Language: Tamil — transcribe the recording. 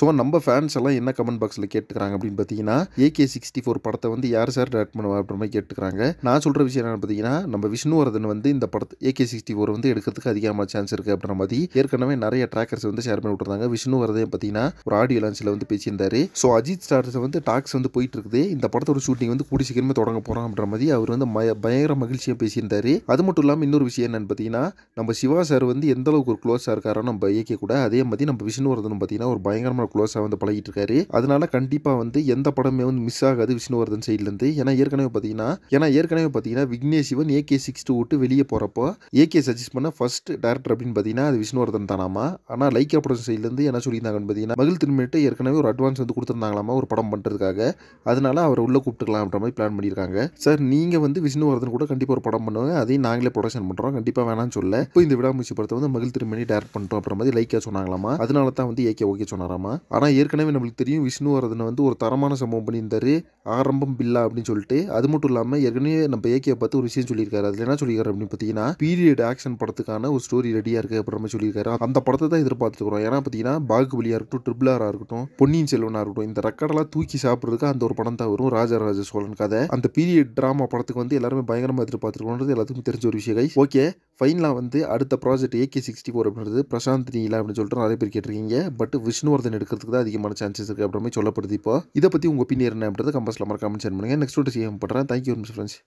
ஸோ நம்ம ஃபேன்ஸ் எல்லாம் என்ன கமெண்ட் பாக்ஸில் கேட்டுக்கிறாங்க அப்படின்னு பார்த்தீங்கன்னா, AK64 படத்தை வந்து யார் சார் டைரக்ட் பண்ணுவா அப்படின்ற மாதிரி கேட்டுக்கிறாங்க. நான் சொல்கிற விஷயம் என்னென்னு பார்த்தீங்கன்னா, நம்ம விஷ்ணுவர்தன் வந்து இந்த படத்தை AK64 வந்து எடுக்கிறதுக்கு அதிகமாக சான்ஸ் இருக்குது அப்படின்ற மாதிரி ஏற்கனவே நிறைய ட்ராக்கர்ஸ் வந்து ஷேர் பண்ணி விட்டுருந்தாங்க. விஷ்ணுவர்தன் பார்த்தீங்கன்னா ஒரு ஆடியோ லான்ச்சில் வந்து பேசியிருந்தாரு. ஸோ அஜித் ஸ்டார்ஸ் வந்து டாக்ஸ் வந்து போயிட்டு இருக்குது. இந்த படத்தோட ஷூட்டிங் வந்து கூடி சீக்கிரமே தொடங்க போகிறோம் அப்படின்ற மாதிரி அவர் வந்து பயங்கர மகிழ்ச்சியாக பேசியிருந்தாரு. அது மட்டும் இல்லாமல் இன்னொரு விஷயம் என்னன்னு பார்த்தீங்கன்னா, நம்ம சிவா சார் வந்து எந்த அளவுக்கு ஒரு க்ளோஸாக இருக்காரோ நம்ம AK கூட, அதே மாதிரி நம்ம விஷ்ணுவர்தனும் பார்த்தீங்கன்னா ஒரு பயங்கரமான க்ளோஸாக வந்து பழகிட்டு இருக்காரு. அதனால கண்டிப்பாக வந்து எந்த படமே வந்து மிஸ் ஆகாது விஷ்ணுவர்தன் சைட்லேருந்து. ஏன்னா ஏற்கனவே பார்த்தீங்கன்னா விக்னேஷ் சிவன் AK62 விட்டு வெளியே போகிறப்போ AK சஜஸ்ட் பண்ண ஃபர்ஸ்ட் டேரக்டர் அப்படின்னு பார்த்தீங்கன்னா அது விஷ்ணுவர்தன் தானாமா. ஆனால் லைக்கா ப்ரொடக்ஷன் சைட்லேருந்து என்ன சொல்லியிருந்தாங்கன்னு பார்த்தீங்கன்னா, மகிழ் திரும்பிட்டு ஏற்கனவே ஒரு அட்வான்ஸ் வந்து கொடுத்துருந்தாங்களாமா ஒரு படம் பண்ணுறதுக்காக. அதனால அவரை உள்ளே கூப்பிட்டுக்கலாம் அப்படின்ற மாதிரி பிளான் பண்ணியிருக்காங்க. சார் நீங்கள் வந்து விஷ்ணுவர்தன் கூட கண்டிப்பாக ஒரு படம் பண்ணுவாங்க, அதையும் நாங்களே ப்ரொடக்ஷன் பண்ணுறோம், கண்டிப்பாக வேணாம்னு சொல்ல. இப்போ இந்த விடாமுயற்சி படத்தை வந்து மகிழ் திரும்பி டேரக்ட் பண்ணிட்டோம் அப்படின்ற மாதிரி லைக்கா சொன்னாங்களாமா. அதனால தான் வந்து AK ஓகே சொன்னாராமா. ஆனால் ஏற்கனவே நம்மளுக்கு தெரியும் விஷ்ணுவர்தன் வந்து ஒரு தரமான சம்பவம் பண்ணியிருந்தாரு, ஆரம்பம் பில்லா அப்படின்னு சொல்லிட்டு. அது மட்டும் இல்லாமல் ஏற்கனவே நம்ம AK பார்த்து ஒரு விஷயம் சொல்லியிருக்காரு. அதில் என்ன சொல்லியிருக்காரு அப்படின்னு பார்த்தீங்கன்னா, பீரியட் ஆக்ஷன் படத்துக்கான ஒரு ஸ்டோரி ரெடியாக இருக்குது அப்படின்ற மாதிரி சொல்லியிருக்காரு. அந்த படத்தை தான் எதிர்பார்த்துக்கிறோம். ஏன்னா பார்த்தீங்கன்னா பாகுபலியாக இருக்கட்டும், RRR இருக்கட்டும், பொன்னியின் செல்வனாக இருக்கட்டும், இந்த ரெக்கார்டெல்லாம் தூக்கி சாப்பிட்றதுக்கு அந்த ஒரு படம் தான் வரும். ராஜராஜ சோழன் கதை அந்த பீரியட் ட்ராமா படத்துக்கு வந்து எல்லாருமே பயங்கரமாக எதிர்பார்த்துருக்கோன்றது எல்லாத்துக்கும் தெரிஞ்ச ஒரு விஷயம் கைஸ். ஓகே ஃபைனலாக வந்து அடுத்த ப்ராஜெக்ட் AK64 அப்படின்றது பிரசாந்த் நீலா அப்படின்னு சொல்லிட்டு நிறைய பேர் கேட்டிருக்கீங்க. பட் விஷ்ணுவர்தன் எடுக்கிறதுக்கு தான் அதிகமான சான்சஸ் இருக்குது அப்படின்ற மாதிரி சொல்லப்படுது. இப்போ இதை பற்றி உங்கள் ஒப்பீனியன் என்ன அப்படின்றத கமெண்ட்ஸில் மறக்காம ஷேர் பண்ணுங்கள். நெக்ஸ்ட் வீடியோ பண்ணுறேன். Thank you friends.